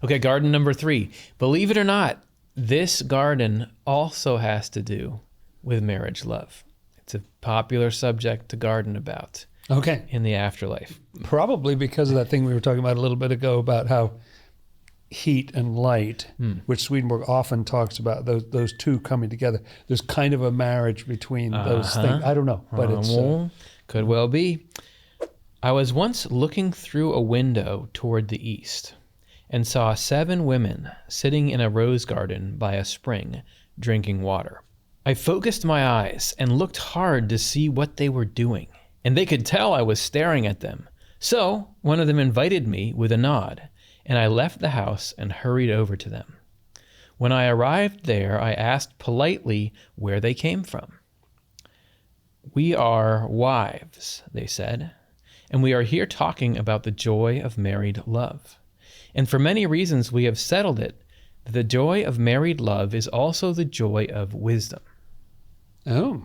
Okay, garden number 3. Believe it or not, this garden also has to do with marriage love. It's a popular subject to garden about Okay. in the afterlife. Probably because of that thing we were talking about a little bit ago about how heat and light, which Swedenborg often talks about, those two coming together. There's kind of a marriage between those things. I don't know, but it's... could well be. I was once looking through a window toward the east and saw 7 women sitting in a rose garden by a spring, drinking water. I focused my eyes and looked hard to see what they were doing, and they could tell I was staring at them. So one of them invited me with a nod, and I left the house and hurried over to them. When I arrived there, I asked politely where they came from. "We are wives," they said, "and we are here talking about the joy of married love. And for many reasons we have settled it that the joy of married love is also the joy of wisdom." Oh.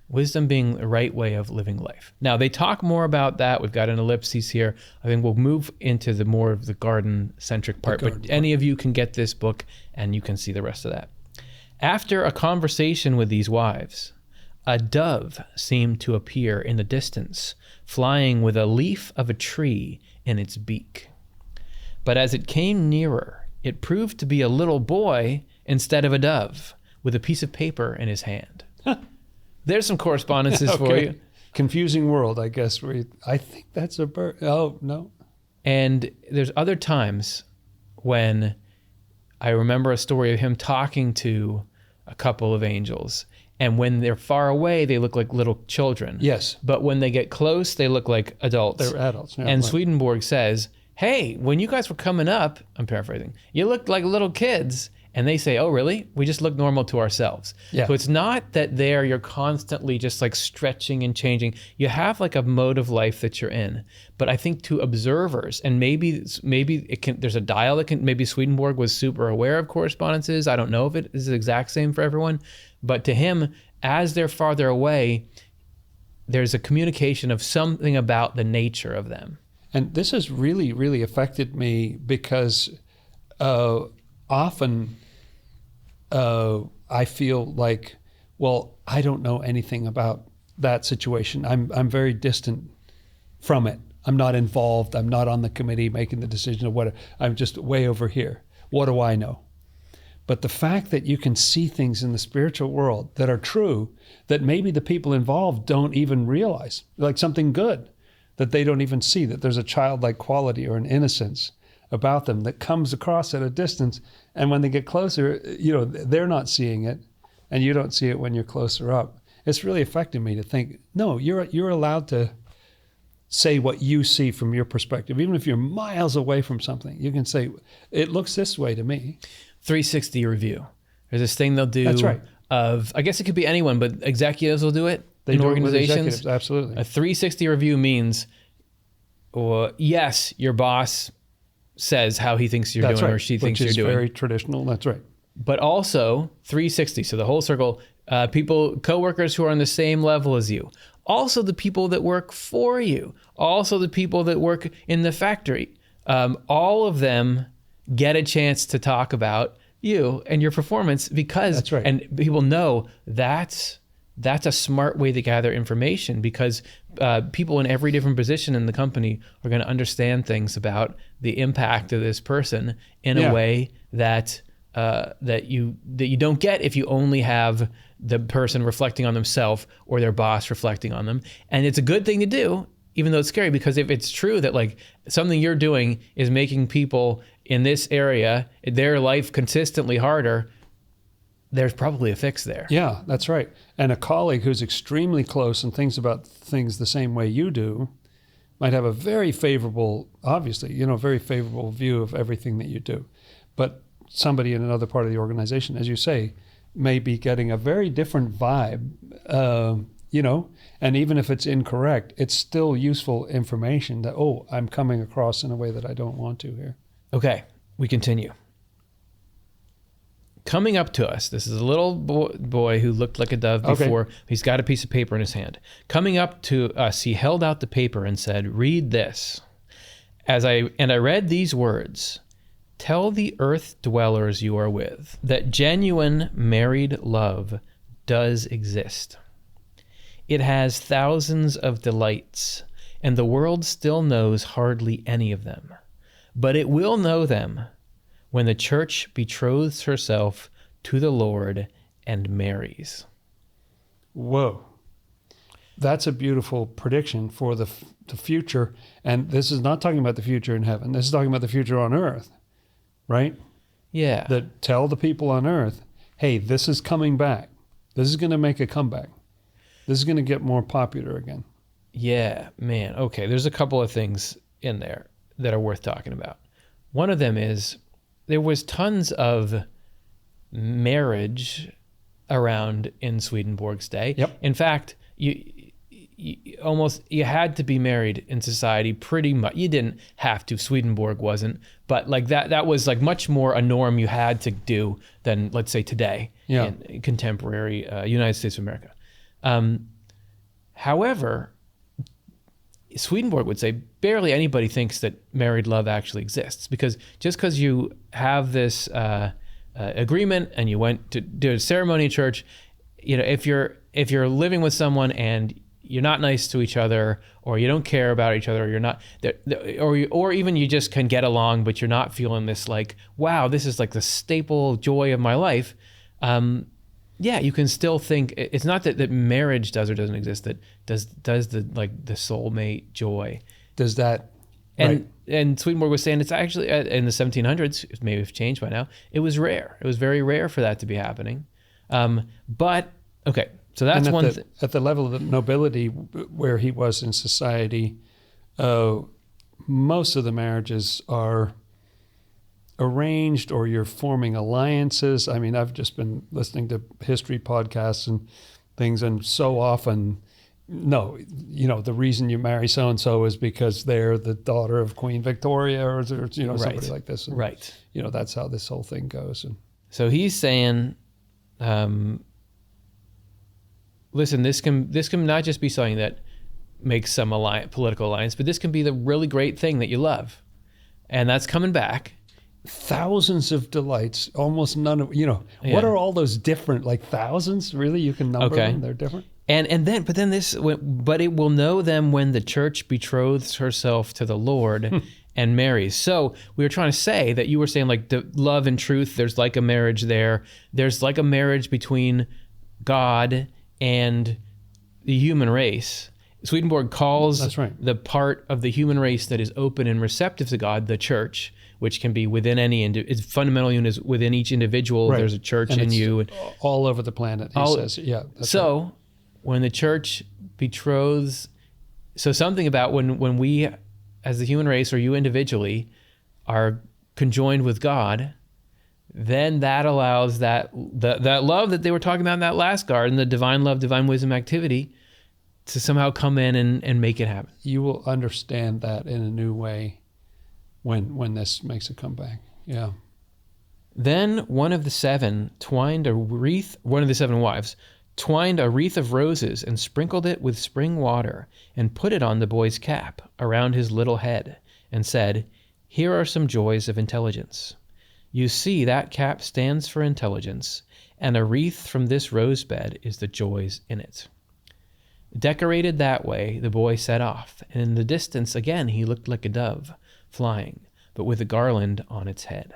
Wisdom being the right way of living life. Now, they talk more about that. We've got an ellipses here. I think we'll move into the more of the garden-centric part. But any of you can get this book, and you can see the rest of that. After a conversation with these wives, a dove seemed to appear in the distance, flying with a leaf of a tree in its beak. But as it came nearer, it proved to be a little boy instead of a dove, with a piece of paper in his hand. There's some correspondences for you. Confusing world, I guess. I think that's a bird. Oh, no. And there's other times when I remember a story of him talking to a couple of angels. And when they're far away, they look like little children. Yes. But when they get close, they look like adults. They're adults. Yeah, and right. Swedenborg says, "Hey, when you guys were coming up," I'm paraphrasing, "you looked like little kids." And they say, "Oh, really? We just look normal to ourselves." Yeah. So it's not that you're constantly just like stretching and changing. You have like a mode of life that you're in. But I think to observers, and maybe it can, there's a dial that can, maybe Swedenborg was super aware of correspondences. I don't know if it is the exact same for everyone. But to him, as they're farther away, there's a communication of something about the nature of them. And this has really, really affected me because often I feel like, well, I don't know anything about that situation. I'm very distant from it. I'm not involved. I'm not on the committee making the decision of what. I'm just way over here. What do I know? But the fact that you can see things in the spiritual world that are true, that maybe the people involved don't even realize, like something good that they don't even see, that there's a childlike quality or an innocence about them that comes across at a distance. And when they get closer, they're not seeing it, and you don't see it when you're closer up. It's really affected me to think, no, you're allowed to say what you see from your perspective. Even if you're miles away from something, you can say, it looks this way to me. 360 review. There's this thing they'll do. That's right. I guess it could be anyone, but executives will do it They in do it with organizations. executives, absolutely. A 360 review means, yes, your boss says how he thinks you're doing or she thinks you're doing. Which is very traditional. That's right. But also 360, so the whole circle, people, coworkers who are on the same level as you. Also the people that work for you. Also the people that work in the factory. All of them get a chance to talk about you and your performance because, that's right. And people know that's a smart way to gather information because people in every different position in the company are going to understand things about the impact of this person in a way that you don't get if you only have the person reflecting on themselves or their boss reflecting on them. And it's a good thing to do, even though it's scary, because if it's true that like something you're doing is making people in this area, their life consistently harder, there's probably a fix there. Yeah, that's right. And a colleague who's extremely close and thinks about things the same way you do might have a very favorable, obviously, very favorable view of everything that you do. But somebody in another part of the organization, as you say, may be getting a very different vibe, and even if it's incorrect, it's still useful information that, I'm coming across in a way that I don't want to here. Okay, we continue. Coming up to us, this is a little boy who looked like a dove before. Okay. He's got a piece of paper in his hand. Coming up to us, he held out the paper and said, "Read this." And I read these words: Tell the earth dwellers you are with that genuine married love does exist. It has thousands of delights, and the world still knows hardly any of them. But it will know them when the church betroths herself to the Lord and marries. Whoa. That's a beautiful prediction for the future. And this is not talking about the future in heaven. This is talking about the future on earth, right? Yeah. That tell the people on earth, hey, this is coming back. This is going to make a comeback. This is going to get more popular again. Yeah, man. Okay, there's a couple of things in there that are worth talking about. One of them is there was tons of marriage around in Swedenborg's day. Yep. In fact, you had to be married in society pretty much. You didn't have to. Swedenborg wasn't, but like that was like much more a norm you had to do than, let's say, today in contemporary United States of America. However, Swedenborg would say barely anybody thinks that married love actually exists, because just because you have this agreement and you went to do a ceremony in church, if you're living with someone and you're not nice to each other, or you don't care about each other, or you're not, or even you just can get along, but you're not feeling this like, wow, this is like the staple joy of my life. Yeah, you can still think it's not that marriage does or doesn't exist. That does the soulmate joy. Does that? And Swedenborg was saying it's actually in the 1700s. Maybe it's changed by now. It was rare. It was very rare for that to be happening. But okay, so that's one thing. At the level of the nobility where he was in society, most of the marriages are arranged, or you're forming alliances. I mean, I've just been listening to history podcasts and things, and so often, no, the reason you marry so-and-so is because they're the daughter of Queen Victoria, or somebody like this. And, right. That's how this whole thing goes. And so he's saying, listen, this can not just be something that makes some political alliance, but this can be the really great thing that you love. And that's coming back. Thousands of delights, almost none of, what are all those different, like thousands? Really? You can number them? They're different? But it will know them when the church betroths herself to the Lord and marries. So we were trying to say that you were saying like the love and truth, there's like a marriage there. There's like a marriage between God and the human race. Swedenborg calls the part of the human race that is open and receptive to God the church, which can be within it's fundamental unit within each individual. Right. There's a church and in you. All over the planet, he says. Yeah. So when the church betroths, so something about when we, as the human race, or you individually, are conjoined with God, then that allows that love that they were talking about in that last garden, the divine love, divine wisdom activity, to somehow come in and make it happen. You will understand that in a new way when this makes a comeback. Yeah. Then one of the seven wives twined a wreath of roses and sprinkled it with spring water and put it on the boy's cap around his little head and said, "Here are some joys of intelligence. You see that cap stands for intelligence, and a wreath from this rose bed is the joys in it." Decorated that way, the boy set off, and in the distance again he looked like a dove flying, but with a garland on its head.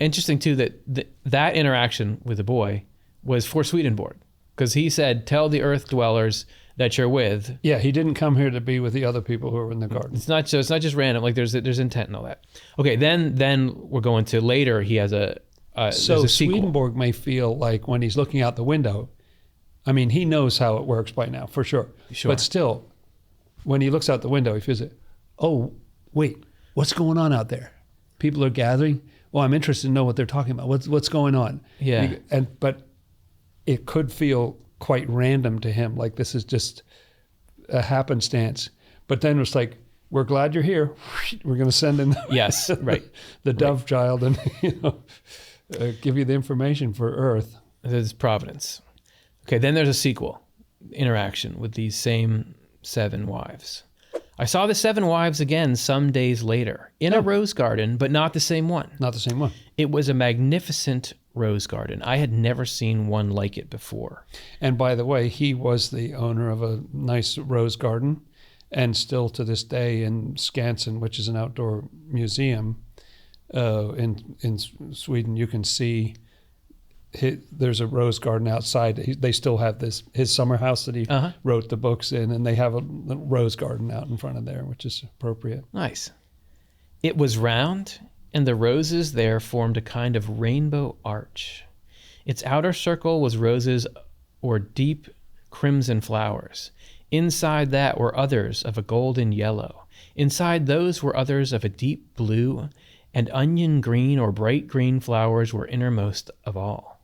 Interesting too that interaction with the boy was for Swedenborg, because he said, "Tell the earth dwellers that you're with." Yeah, he didn't come here to be with the other people who were in the garden. It's not just random. Like there's intent and all that. Okay, then we're going to later. He has a so sequel. Swedenborg may feel like when he's looking out the window, I mean, he knows how it works by now, for sure. But still, when he looks out the window, he feels it. Oh, wait, what's going on out there? People are gathering. Well, I'm interested to know what they're talking about. What's going on? Yeah. But it could feel quite random to him, like this is just a happenstance. But then it's like, we're glad you're here. We're going to send in the dove child and give you the information for Earth. There's providence. Okay, then there's a sequel interaction with these same seven wives. I saw the 7 wives again some days later in a rose garden, but not the same one. Not the same one. It was a magnificent rose garden. I had never seen one like it before. And by the way, he was the owner of a nice rose garden, and still to this day in Skansen, which is an outdoor museum in Sweden, you can see there's a rose garden outside. They still have his summer house that he wrote the books in, and they have a rose garden out in front of there, which is appropriate. Nice. It was round, and the roses there formed a kind of rainbow arch. Its outer circle was roses or deep crimson flowers. Inside that were others of a golden yellow. Inside those were others of a deep blue, and onion green or bright green flowers were innermost of all.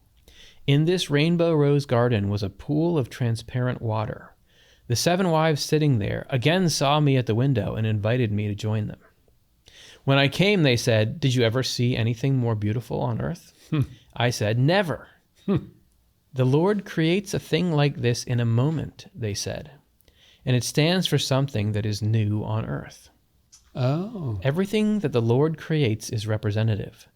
In this rainbow rose garden was a pool of transparent water. The 7 wives sitting there again saw me at the window and invited me to join them. When I came, they said, "Did you ever see anything more beautiful on earth?" I said, "Never." "The Lord creates a thing like this in a moment," they said, "and it stands for something that is new on earth." Oh. Everything that the Lord creates is representative.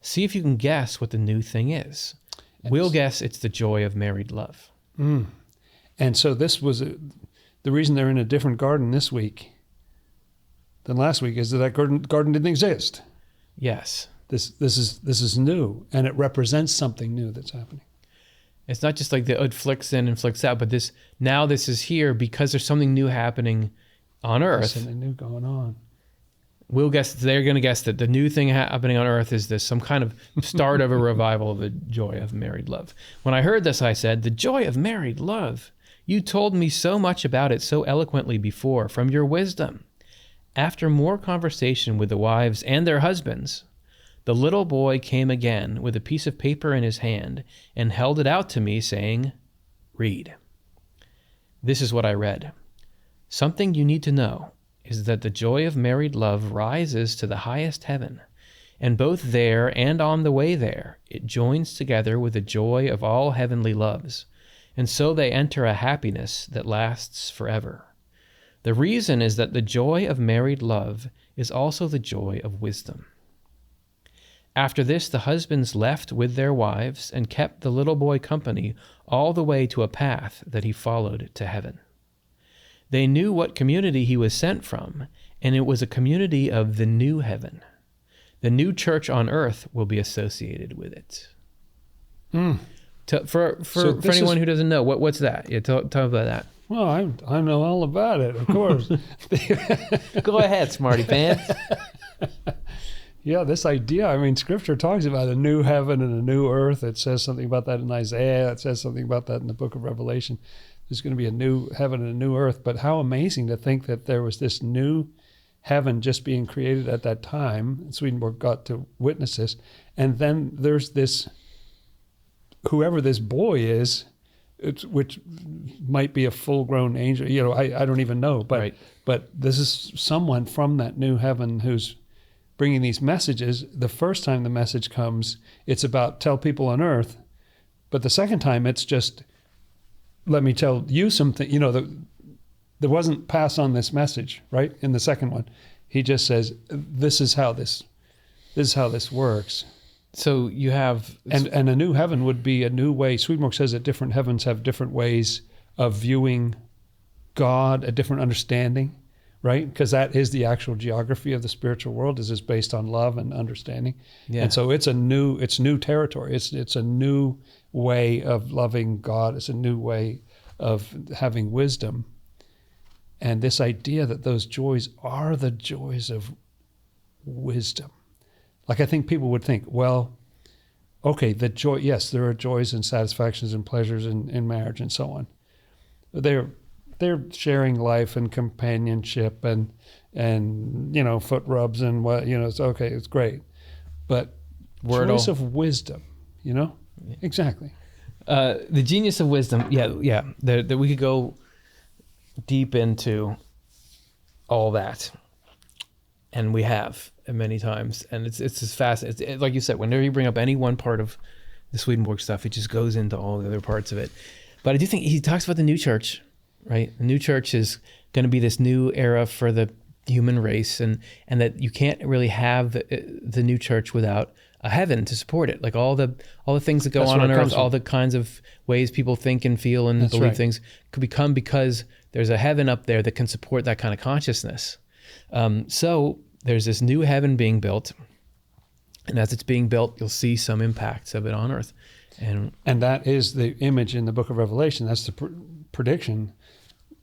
See if you can guess what the new thing is. We'll guess it's the joy of married love. And so this was the reason they're in a different garden this week than last week is that garden didn't exist. Yes. This is new, and it represents something new that's happening. It's not just like it flicks in and flicks out, but this is here because there's something new happening on earth. There's something new going on. They're going to guess that the new thing happening on earth is this, some kind of start of a revival of the joy of married love. When I heard this, I said, "The joy of married love. You told me so much about it so eloquently before, from your wisdom." After more conversation with the wives and their husbands, the little boy came again with a piece of paper in his hand and held it out to me, saying, "Read." This is what I read. "Something you need to know is that the joy of married love rises to the highest heaven, and both there and on the way there, it joins together with the joy of all heavenly loves, and so they enter a happiness that lasts forever. The reason is that the joy of married love is also the joy of wisdom." After this, the husbands left with their wives and kept the little boy company all the way to a path that he followed to heaven. They knew what community he was sent from, and it was a community of the new heaven. The new church on earth will be associated with it. For anyone who doesn't know, what's that? Yeah, tell about that. Well, I know all about it, of course. Go ahead, smarty pants. Yeah, this idea, I mean, Scripture talks about a new heaven and a new earth. It says something about that in Isaiah. It says something about that in the book of Revelation. There's going to be a new heaven and a new earth. But how amazing to think that there was this new heaven just being created at that time. Swedenborg got to witness this. And then there's this, whoever this boy is, which might be a full-grown angel. You know, I don't even know. But this is someone from that new heaven who's bringing these messages. The first time the message comes, it's about tell people on earth. But the second time, it's just, let me tell you something. You know, there wasn't pass on this message, right? In the second one, he just says, this is how this works. So you have... And a new heaven would be a new way. Swedenborg says that different heavens have different ways of viewing God, a different understanding, right? Because that is the actual geography of the spiritual world, is based on love and understanding. Yeah. And so it's new territory. It's a new way of loving God. It's a new way of having wisdom. And this idea that those joys are the joys of wisdom. Like, I think people would think, well, okay, the joy, yes, there are joys and satisfactions and pleasures in marriage and so on. They're sharing life and companionship and you know, foot rubs and what, you know, it's okay, it's great. But Wordle. Choice of wisdom, you know? Yeah. Exactly. The genius of wisdom, yeah. That we could go deep into all that. And we have many times. And it's just fascinating. Like you said, whenever you bring up any one part of the Swedenborg stuff, it just goes into all the other parts of it. But I do think he talks about the new church, right? The new church is going to be this new era for the human race, and that you can't really have the new church without a heaven to support it. Like all the things that go That's on where it earth, comes all from. the kinds of ways people think and feel and That's believe right. things could become because there's a heaven up there that can support that kind of consciousness. So there's this new heaven being built, and as it's being built, you'll see some impacts of it on earth. And that is the image in the book of Revelation. That's the prediction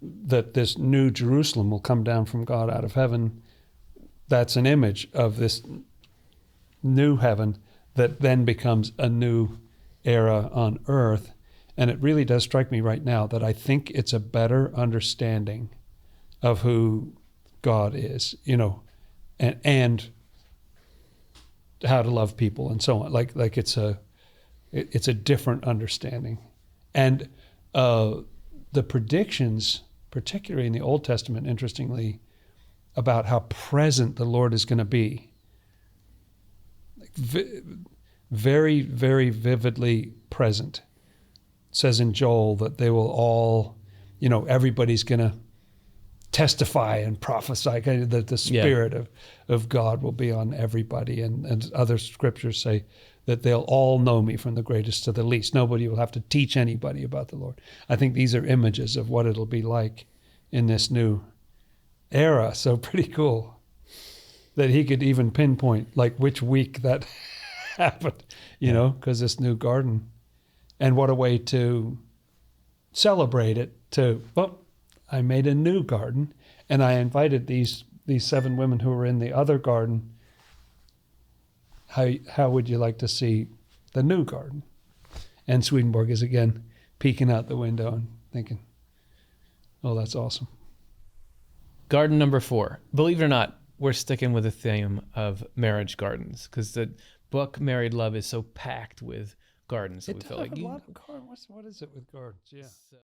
that this new Jerusalem will come down from God out of heaven. That's an image of this new heaven that then becomes a new era on earth. And it really does strike me right now that I think it's a better understanding of who God is, and how to love people and so on. Like it's a different understanding. And the predictions, particularly in the Old Testament, interestingly, about how present the Lord is going to be, very, very vividly present. It says in Joel that they will all, everybody's going to testify and prophesy, that the Spirit of God will be on everybody. And other scriptures say that they'll all know me from the greatest to the least. Nobody will have to teach anybody about the Lord. I think these are images of what it'll be like in this new era. So pretty cool that he could even pinpoint like which week that happened, because this new garden. And what a way to celebrate it, I made a new garden, and I invited these 7 women who were in the other garden. How would you like to see the new garden? And Swedenborg is again peeking out the window and thinking, oh, that's awesome. garden number 4. Believe it or not, we're sticking with the theme of marriage gardens because the book Married Love is so packed with gardens. So It we does felt have like a lot of gardens. What is it with gardens? Yeah.